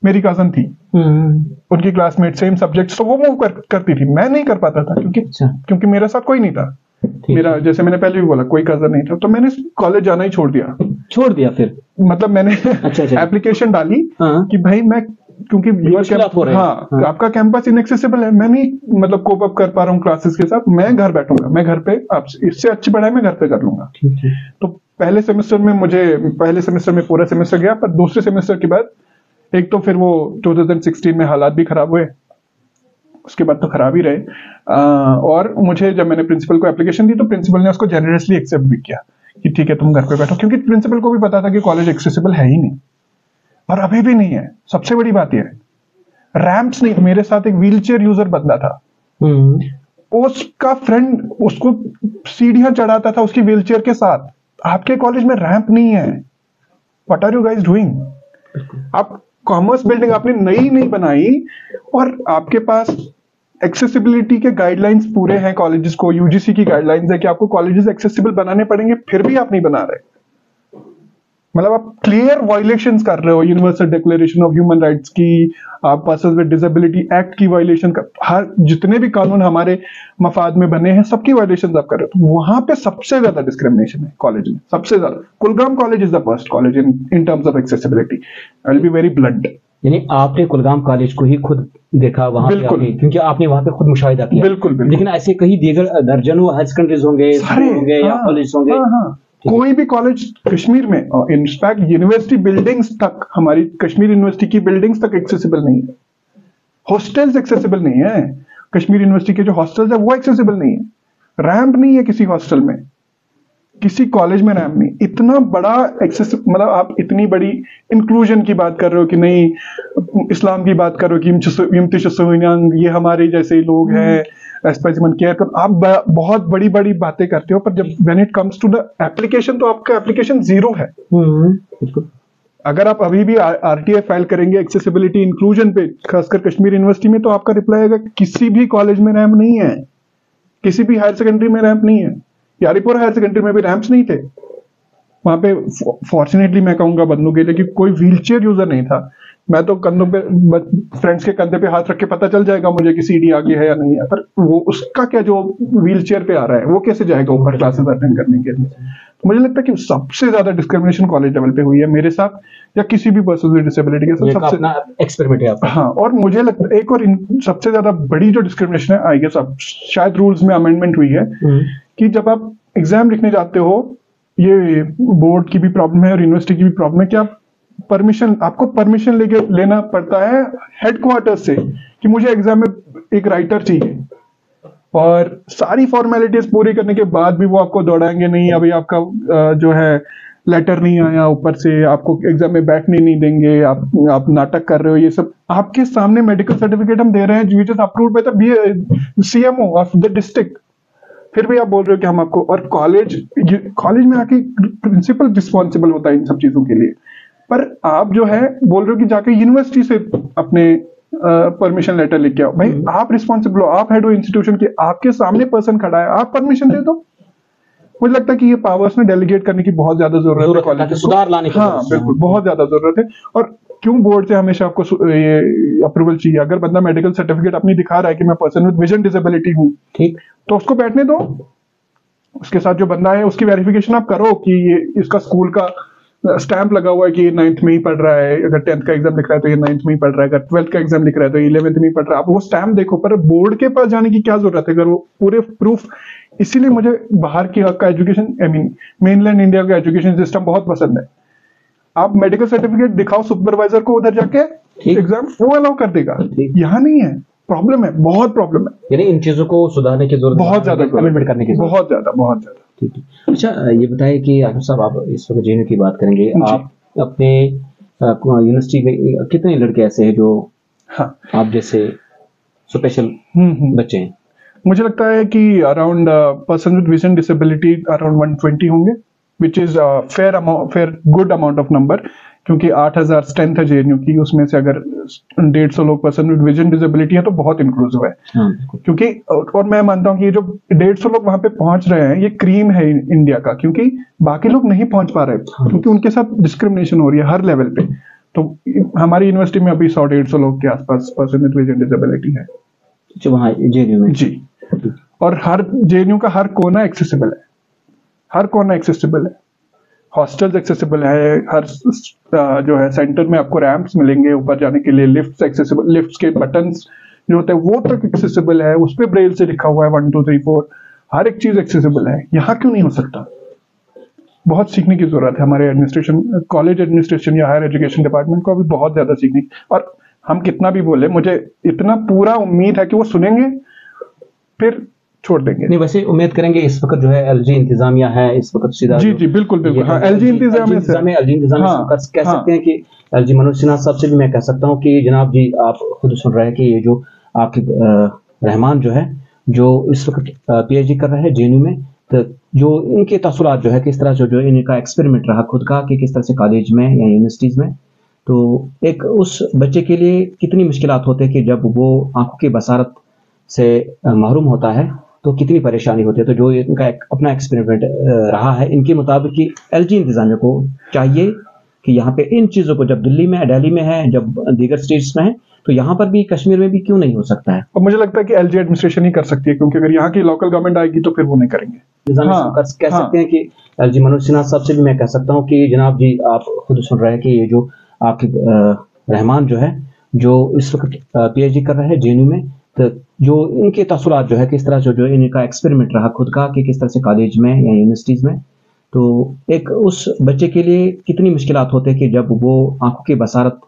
मेरी कजन थी, उनकी क्लासमेट सेम सब्जेक्ट, तो वो मूव करती थी। मैं नहीं कर पाता था क्योंकि मेरे साथ कोई नहीं था। मेरा, जैसे मैंने पहले भी बोला, कोई कजन नहीं था, तो मैंने कॉलेज जाना ही छोड़ दिया। फिर मतलब मैंने एप्लीकेशन डाली कि भाई मैं, क्योंकि आपका कैंपस इनएक्सेसिबल है, मैं नहीं मतलब कोप अप कर पा रहा हूँ क्लासेस के साथ, मैं घर बैठूंगा, मैं घर पे इससे अच्छी पढ़ाई मैं घर पे कर लूंगा। तो पहले सेमेस्टर में पूरा सेमेस्टर गया, पर दूसरे सेमेस्टर के बाद एक तो फिर वो 2016 में हालात भी खराब हुए, उसके बाद तो खराब ही रहे। और मुझे जब मैंने प्रिंसिपल को एप्लीकेशन दी तो प्रिंसिपल ने उसको जेनरसली एक्सेप्ट भी किया कि ठीक है तुम घर पे बैठो, क्योंकि प्रिंसिपल को भी पता था कि कॉलेज एक्सेसिबल है ही नहीं, और अभी भी नहीं है। सबसे बड़ी बात यह है रैंप्स नहीं। मेरे साथ एक व्हीलचेयर यूजर बंदा था, उसका फ्रेंड उसको सीढ़ियां चढ़ाता था उसकी व्हीलचेयर के साथ। आपके कॉलेज में रैंप नहीं है, what are you guys doing? आप कॉमर्स बिल्डिंग आपने नई नहीं बनाई, और आपके पास एक्सेसिबिलिटी के गाइडलाइंस पूरे हैं कॉलेजेस को, यूजीसी की गाइडलाइंस है कि आपको कॉलेजेस एक्सेसिबल बनाने पड़ेंगे, फिर भी आप नहीं बना रहे। मतलब आप क्लियर वायलेशंस कर रहे हो, universal declaration of human rights की, आप पर्सन्स विद डिसेबिलिटी एक्ट की वायलेशन कर, हर जितने भी कानून हमारे मफाद में बने हैं सबकी वायलेशन आप कर रहे हो। तो वहां पे सबसे ज्यादा डिस्क्रिमिनेशन है कॉलेज में, सबसे ज्यादा। Kulgam college is the first college in terms of accessibility. I will be very blunt. यानी आपने कुलगाम कॉलेज को ही खुद देखा वहां पे, क्योंकि आपने वहां पे खुद मुशाहिदा किया। बिल्कुल। लेकिन ऐसे कहीं दीगर दर्जनों हायर सेकेंडरीज होंगे या कॉलेज होंगे। कोई भी कॉलेज कश्मीर में, इनफैक्ट यूनिवर्सिटी बिल्डिंग्स तक, हमारी कश्मीर यूनिवर्सिटी की बिल्डिंग्स तक एक्सेसिबल नहीं है। हॉस्टल्स एक्सेसिबल नहीं है, कश्मीर यूनिवर्सिटी के जो हॉस्टल्स है वो एक्सेसिबल नहीं है, रैंप नहीं है किसी हॉस्टल में, किसी कॉलेज में रैंप नहीं। इतना बड़ा एक्सेस, मतलब आप इतनी बड़ी इंक्लूजन की बात कर रहे हो कि नहीं, इस्लाम की बात कर रहे हो कि ये हमारे जैसे ही लोग हैं, स्पेसिमन केयर कर, आप बहुत बड़ी बड़ी बातें करते हो, पर जब when it comes to the application तो आपका एप्लीकेशन जीरो है। अगर आप अभी भी आरटीआई फाइल करेंगे एक्सेसिबिलिटी इंक्लूजन पे, खासकर कश्मीर यूनिवर्सिटी में, तो आपका रिप्लाई आएगा किसी भी कॉलेज में रैंप नहीं है, किसी भी हायर सेकेंडरी में रैंप नहीं है। यारीपुर हायर सेकेंडरी में भी रैंप्स नहीं थे, वहां पे फॉर्चुनेटली मैं कहूंगा बंदों के लिए कि कोई व्हीलचेयर यूजर नहीं था। मैं तो कंधों पे, फ्रेंड्स के कंधे पे हाथ रख के पता चल जाएगा मुझे कि सीडी आगे है या नहीं है, पर वो उसका क्या, जो व्हीलचेयर पे आ रहा है वो कैसे जाएगा ऊपर क्लासेस अटेंड करने के लिए। तो मुझे लगता है कि सबसे ज्यादा डिस्क्रिमिनेशन कॉलेज लेवल पे हुई है मेरे साथ, या किसी भी पर्सन विद डिसेबिलिटी के साथ। सबसे अपना एक्सपेरिमेंट है आपका। हाँ, और मुझे लगता है एक और सबसे ज्यादा बड़ी जो डिस्क्रिमिनेशन है, आई गेस अब शायद रूल्स में अमेंडमेंट हुई है, कि जब आप एग्जाम लिखने जाते हो, ये बोर्ड की भी प्रॉब्लम है और यूनिवर्सिटी की भी प्रॉब्लम है, कि आपको परमिशन लेना पड़ता है हेडक्वार्टर से कि मुझे एग्जाम में एक राइटर चाहिए, और सारी फॉर्मेलिटीज पूरी करने के बाद भी वो आपको दौड़ाएंगे, नहीं अभी आपका जो है लेटर नहीं आया, ऊपर से आपको एग्जाम में बैठने नहीं देंगे, आप नाटक कर रहे हो, ये सब आपके सामने मेडिकल सर्टिफिकेट हम दे रहे हैं which is approved by the CMO of the district, फिर भी आप बोल रहे हो कि हम आपको। और कॉलेज में आके प्रिंसिपल रिस्पॉन्सिबल होता है इन सब चीजों के लिए, पर आप जो है बोल रहे हो कि जाके यूनिवर्सिटी से अपने परमिशन लेटर लेके आओ। भाई आप रिस्पॉन्सिबल हो, आप हेड हो इंस्टीट्यूशन के, आपके सामने पर्सन खड़ा है, आप परमिशन दे दो। मुझे लगता है कि ये पावर्स में डेलीगेट करने की बहुत ज्यादा जरूरत है कॉलेज, सुधार लाने की। हाँ बिल्कुल, बहुत ज्यादा जरूरत है। और क्यों बोर्ड से हमेशा आपको ये अप्रूवल चाहिए? अगर बंदा मेडिकल सर्टिफिकेट अपनी दिखा रहा है कि मैं पर्सन विद विजन डिसेबिलिटी हूँ, ठीक, तो उसको बैठने दो। उसके साथ जो बंदा है उसकी वेरिफिकेशन आप करो कि ये इसका स्कूल का स्टैंप लगा हुआ है कि ये 9th में ही पढ़ रहा है, अगर 10th का एग्जाम लिख रहा है तो ये 9th में ही पढ़ रहा है, अगर 12th का एग्जाम लिख रहा है तो 11th में ही पढ़ रहा है। आप वो स्टैम्प देखो, पर बोर्ड के पास जाने की क्या जरूरत है अगर वो पूरे प्रूफ। इसीलिए मुझे बाहर का education, I mean mainland India का एजुकेशन सिस्टम बहुत पसंद है। आप मेडिकल सर्टिफिकेट दिखाओ सुपरवाइजर को, उधर जाके एग्जाम वो अलाउ कर देगा। यहाँ नहीं है, प्रॉब्लम है, बहुत प्रॉब्लम है। यानी इन चीजों को सुधारने की जरूरत, बहुत ज्यादा अमेंडमेंट करने की जरूरत, बहुत ज्यादा। ठीक है। अच्छा, ये बताइए कि आकिब साहब, आप इस वक्त जेएनयू की बात करेंगे, आप अपने यूनिवर्सिटी में कितने लड़के ऐसे हैं जो आप जैसे स्पेशल बच्चे हैं? मुझे लगता है कि around person with vision disability around 120 होंगे, which is fair good amount of number, क्योंकि 8000 स्ट्रेंथ है जेएनयू की, उसमें से अगर 150 लोग पर्सन विद विजन डिसेबिलिटी है तो बहुत इंक्लूसिव है। क्योंकि और मैं मानता हूँ कि ये जो 150 लोग वहां पे पहुंच रहे हैं, ये क्रीम है इंडिया का, क्योंकि बाकी लोग नहीं पहुंच पा रहे, क्योंकि उनके साथ डिस्क्रिमिनेशन हो रही है हर लेवल पे। तो हमारी यूनिवर्सिटी में अभी 100-150 लोग के आसपास पर्सन विद विजन डिसेबिलिटी है वहाँ जेएनयू में जी। और हर जेएनयू का हर कोना एक्सेसिबल है, हर कोना एक्सेसिबल है, हॉस्टल्स एक्सेसिबल है, हर जो है सेंटर में आपको रैंप्स मिलेंगे ऊपर जाने के लिए, लिफ्ट्स एक्सेसिबल, लिफ्ट्स के बटन्स जो होते हैं वो तक एक्सेसिबल है, उस पे ब्रेल से लिखा हुआ है 1 2 3 4, हर एक चीज एक्सेसिबल है। यहाँ क्यों नहीं हो सकता? बहुत सीखने की जरूरत है हमारे एडमिनिस्ट्रेशन, कॉलेज एडमिनिस्ट्रेशन या हायर एजुकेशन डिपार्टमेंट को अभी बहुत ज्यादा सीखने। और हम कितना भी बोले, मुझे इतना पूरा उम्मीद है कि वो सुनेंगे, फिर छोड़ देंगे। नहीं, वैसे उम्मीद करेंगे इस वक्त जो है एलजी इंतजामिया है इस वक्त सीधा, जी बिल्कुल, हाँ, एलजी इंतजामिया कह सकते हैं कि एलजी मनोज सिन्हा साहब से भी मैं कह सकता हूँ कि जनाब जी, आप खुद सुन रहे हैं कि ये जो आकिब रहमान जो है, जो इस वक्त पीएचडी कर रहे हैं जेएनयू में, तो जो इनके तसुरात जो है, किस तरह जो इनका एक्सपेरिमेंट रहा खुद का कि किस तरह से कॉलेज में या यूनिवर्सिटीज में, तो एक उस बच्चे के लिए कितनी मुश्किलात होते हैं कि जब वो आंखों की बसारत से महरूम होता है तो कितनी परेशानी होती है। तो जो इनका अपना एक्सपेरिमेंट रहा है, इनके मुताबिक कि एलजी इंतजामिया को चाहिए कि यहाँ पे इन चीज़ों को, जब दिल्ली में है, जब दीगर स्टेट्स में है, तो यहाँ पर भी कश्मीर में भी क्यों नहीं हो सकता है? और मुझे लगता है कि एलजी एडमिनिस्ट्रेशन ही कर सकती है, क्योंकि अगर यहाँ की लोकल गवर्नमेंट आएगी तो फिर वो नहीं करेंगे। कह सकते हैं कि एलजी मनोज सिन्हा साहब से भी मैं कह सकता हूँ कि जनाब जी, आप खुद सुन रहे हैं कि ये जो आकिब रहमान जो है, जो इस वक्त पीएचडी कर रहे हैं जेएनयू में, तो जो इनके तसुरात जो है, किस तरह जो इनका एक्सपेरिमेंट रहा खुद का कि किस तरह से कॉलेज में या यूनिवर्सिटीज में, तो एक उस बच्चे के लिए कितनी मुश्किलात होते हैं कि जब वो आंखों की बसारत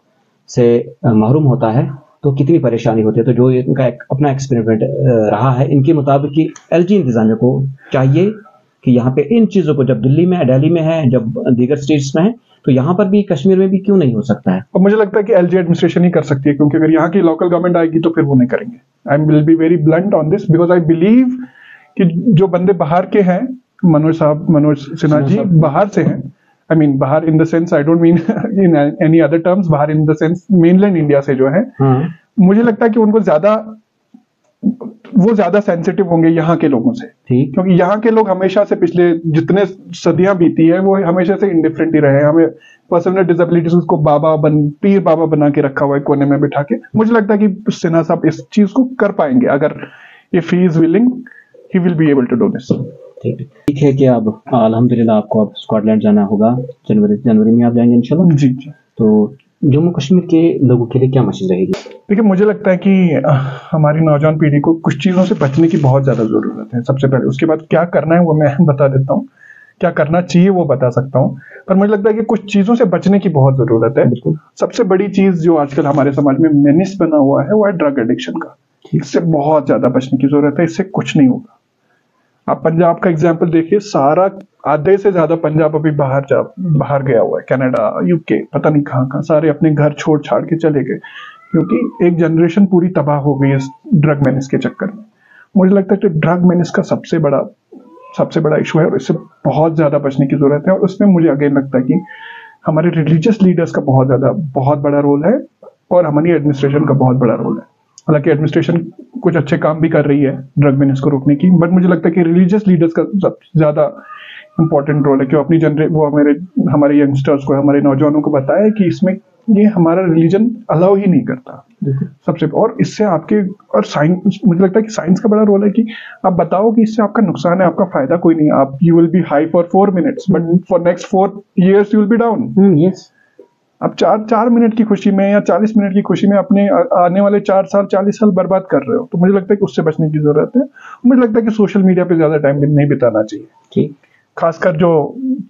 से महरूम होता है तो कितनी परेशानी होती है। तो जो इनका अपना एक्सपेरिमेंट रहा है, इनके मुताबिक कि एलजी इंतजामिया को चाहिए कि यहाँ पे इन चीज़ों को, जब दिल्ली में, दिल्ली में है, जब दीगर स्टेट्स में है, तो यहाँ पर भी, कश्मीर में भी क्यों नहीं हो सकता है। और मुझे लगता है कि एलजी एडमिनिस्ट्रेशन ही कर सकती है, क्योंकि अगर यहाँ की लोकल गवर्नमेंट आएगी तो फिर वो नहीं करेंगे। I will be very blunt on this, because I believe कि जो बंदे बाहर के हैं, मनोज सिन्हा जी बाहर से हैं, आई मीन बाहर in the sense, I don't mean in any other terms, बाहर in the sense mainland India से जो है, मुझे लगता है कि उनको ज्यादा सेंसिटिव होंगे यहाँ के लोगों से, क्योंकि यहाँ के लोग हमेशा से, पिछले जितने सदियां बीती है, वो हमेशा से इंडिफरेंट ही रहे हैं। हमें पर्सन विद डिसेबिलिटीज को पीर बाबा बना के रखा हुआ है कोने में बिठा के। मुझे लगता है कि सिन्हा साहब इस चीज को कर पाएंगे, अगर if he is willing, he will be able to do this. ठीक है कि अब अल्हम्दुलिल्लाह आपको अब स्कॉटलैंड जाना होगा, जनवरी में आप जाएंगे इंशाल्लाह। जी। तो जम्मू कश्मीर के लोगों के लिए क्या मैसेज रहेगी? देखिए, मुझे लगता है कि हमारी नौजवान पीढ़ी को कुछ चीज़ों से बचने की बहुत ज़्यादा ज़रूरत है, सबसे पहले। उसके बाद क्या करना है वो मैं बता देता हूँ, क्या करना चाहिए वो बता सकता हूँ, पर मुझे लगता है कि कुछ चीज़ों से बचने की बहुत ज़रूरत है। सबसे बड़ी चीज़ जो आजकल हमारे समाज में मेनिस बना हुआ है वो है ड्रग एडिक्शन का। इससे बहुत ज़्यादा बचने की ज़रूरत है, इससे कुछ नहीं होगा। आप पंजाब का एग्जाम्पल देखिए, सारा आधे से ज्यादा पंजाब अभी बाहर गया हुआ है, कनाडा, यूके, पता नहीं कहाँ सारे अपने घर छोड़ छाड़ के चले गए, क्योंकि एक जनरेशन पूरी तबाह हो गई इस ड्रग मेनिस के चक्कर में। मुझे लगता है कि ड्रग मेनिस का सबसे बड़ा इशू है, और इससे बहुत ज्यादा बचने की जरूरत है। और उसमें मुझे अगेन लगता है कि हमारे रिलीजियस लीडर्स का बहुत बड़ा रोल है, और हमारी एडमिनिस्ट्रेशन का बहुत बड़ा रोल है। हालांकि एडमिनिस्ट्रेशन कुछ अच्छे काम भी कर रही है ड्रग मेनिस को रोकने की, बट मुझे लगता है कि रिलीजियस लीडर्स का सबसे ज्यादा इंपॉर्टेंट रोल है कि वो हमारे यंगस्टर्स को, हमारे नौजवानों को बताए कि इसमें ये हमारा रिलीजन अलाउ ही नहीं करता सबसे। और इससे आपके, और साइंस, मुझे लगता है कि साइंस का बड़ा रोल है कि आप बताओ कि इससे आपका नुकसान है, आपका फायदा कोई नहीं। आप you will be high for 4 minutes, but for next 4 years you will be down. Yes, आप 4 मिनट की खुशी में या 40 मिनट की खुशी में अपने आने वाले 4 साल 40 साल बर्बाद कर रहे हो। तो मुझे लगता है कि उससे बचने की जरूरत है। मुझे लगता है कि सोशल मीडिया पे ज्यादा टाइम नहीं बिताना चाहिए, खासकर जो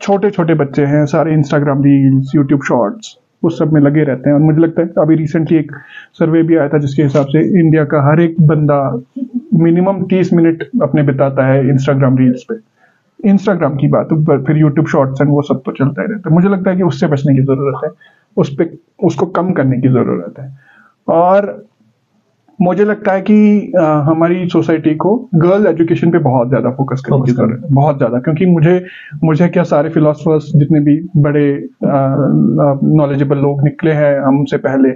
छोटे छोटे बच्चे हैं, सारे इंस्टाग्राम रील्स, यूट्यूब शॉर्ट्स, उस सब में लगे रहते हैं। और मुझे लगता है अभी रिसेंटली एक सर्वे भी आया था जिसके हिसाब से इंडिया का हर एक बंदा मिनिमम 30 मिनट अपने बिताता है इंस्टाग्राम रील्स पे। इंस्टाग्राम की बात, फिर यूट्यूब शॉर्ट्स एंड वो सब तो चलता ही रहता है। मुझे लगता है कि उससे बचने की जरूरत है, उसको कम करने की जरूरत है। और मुझे लगता है कि हमारी सोसाइटी को गर्ल एजुकेशन पे बहुत ज्यादा फोकस करने की जरूरत है, बहुत ज्यादा। क्योंकि मुझे क्या, सारे फिलोसफर्स, जितने भी बड़े नॉलेजेबल लोग निकले हैं हमसे पहले,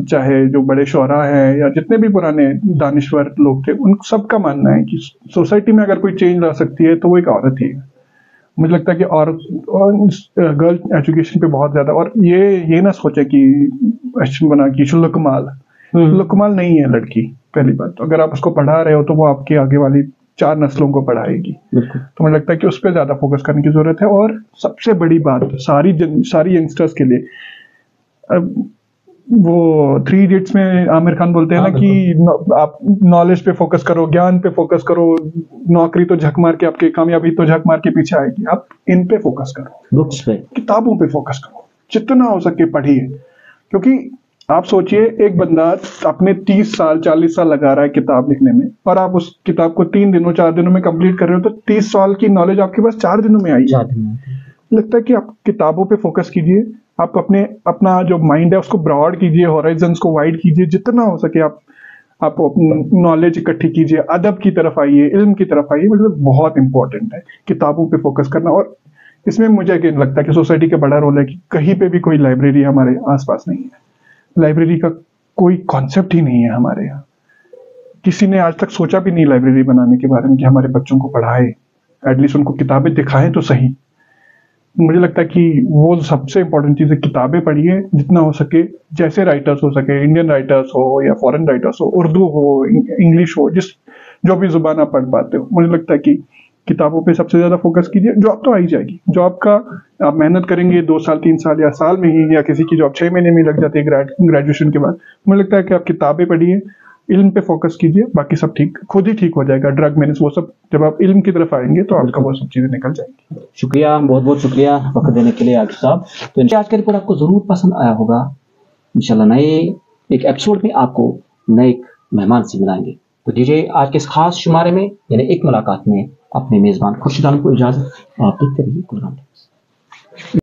चाहे जो बड़े शोरा हैं या जितने भी पुराने दानिश्वर लोग थे, उन सबका मानना है कि सोसाइटी में अगर कोई चेंज ला सकती है तो वो एक औरत ही है। मुझे लगता है कि औरत और गर्ल एजुकेशन पे बहुत ज्यादा, और ये ना सोचे कि बना कि शुल्लकमाल नहीं है लड़की। पहली बात तो अगर आप उसको पढ़ा रहे हो तो वो आपके आगे वाली 4 नस्लों को पढ़ाएगी। तो मुझे लगता है कि उस पर ज्यादा फोकस करने की जरूरत है। और सबसे बड़ी बात सारी यंगस्टर्स के लिए, वो 3 Idiots में आमिर खान बोलते हैं ना कि आप नॉलेज पे फोकस करो, ज्ञान पे फोकस करो, नौकरी तो झक मार के, आपकी कामयाबी तो झक मार के पीछे आएगी। आप इन पे फोकस करो, बुक्स पे, किताबों पे फोकस करो, जितना हो सके पढ़िए। क्योंकि आप सोचिए, एक बंदा अपने 30 साल 40 साल लगा रहा है किताब लिखने में, और आप उस किताब को 3 दिनों 4 दिनों में कंप्लीट कर रहे हो, तो 30 साल की नॉलेज आपके पास 4 दिनों में आई। लगता है कि आप किताबों पे फोकस कीजिए, आप अपना जो माइंड है उसको ब्रॉड कीजिए, होराइजन्स को वाइड कीजिए, जितना हो सके आप नॉलेज इकट्ठी कीजिए, अदब की तरफ आइए, इल्म की तरफ आइए। मतलब बहुत इंपॉर्टेंट है किताबों पे फोकस करना। और इसमें मुझे अगेन लगता है कि सोसाइटी का बड़ा रोल है कि कहीं पे भी कोई लाइब्रेरी हमारे आसपास नहीं है। लाइब्रेरी का कोई कॉन्सेप्ट ही नहीं है हमारे यहाँ। किसी ने आज तक सोचा भी नहीं लाइब्रेरी बनाने के बारे में कि हमारे बच्चों को पढ़ाए, एटलीस्ट उनको किताबें दिखाएं तो सही। मुझे लगता है कि वो सबसे इंपॉर्टेंट चीज़ है, किताबें पढ़िए जितना हो सके, जैसे राइटर्स हो सके, इंडियन राइटर्स हो या फॉरेन राइटर्स हो, उर्दू हो, इंग्लिश हो, जो भी जुबान आप पढ़ पाते हो। मुझे लगता है कि किताबों पे सबसे ज्यादा फोकस कीजिए। जॉब तो आ ही जाएगी, जॉब का आप मेहनत करेंगे 2 साल 3 साल या साल में ही, या किसी की जॉब 6 महीने में लग जाती है ग्रेजुएशन के बाद। मुझे लगता है कि आप किताबें पढ़िए, इल्म पे फोकस कीजिए, बाकी सब खुद ही ठीक हो जाएगा। ड्रग मेनिस वो सब, जब आप इल्म की तरफ आएंगे तो आपका वो सब चीजें निकल जाएंगी। शुक्रिया, बहुत बहुत शुक्रिया वक्त देने के लिए आकिब साहब। तो आज का रिपोर्ट आपको जरूर पसंद आया होगा। इंशाल्लाह नए एक एपिसोड में आपको नए एक मेहमान से मिलाएंगे। तो दीजिए आज के इस खास शुमारे में यानी एक मुलाकात में अपने मेजबान खुर्शीद आलम को इजाजत। आप देखते रहिए कुलगाम टाइम्स।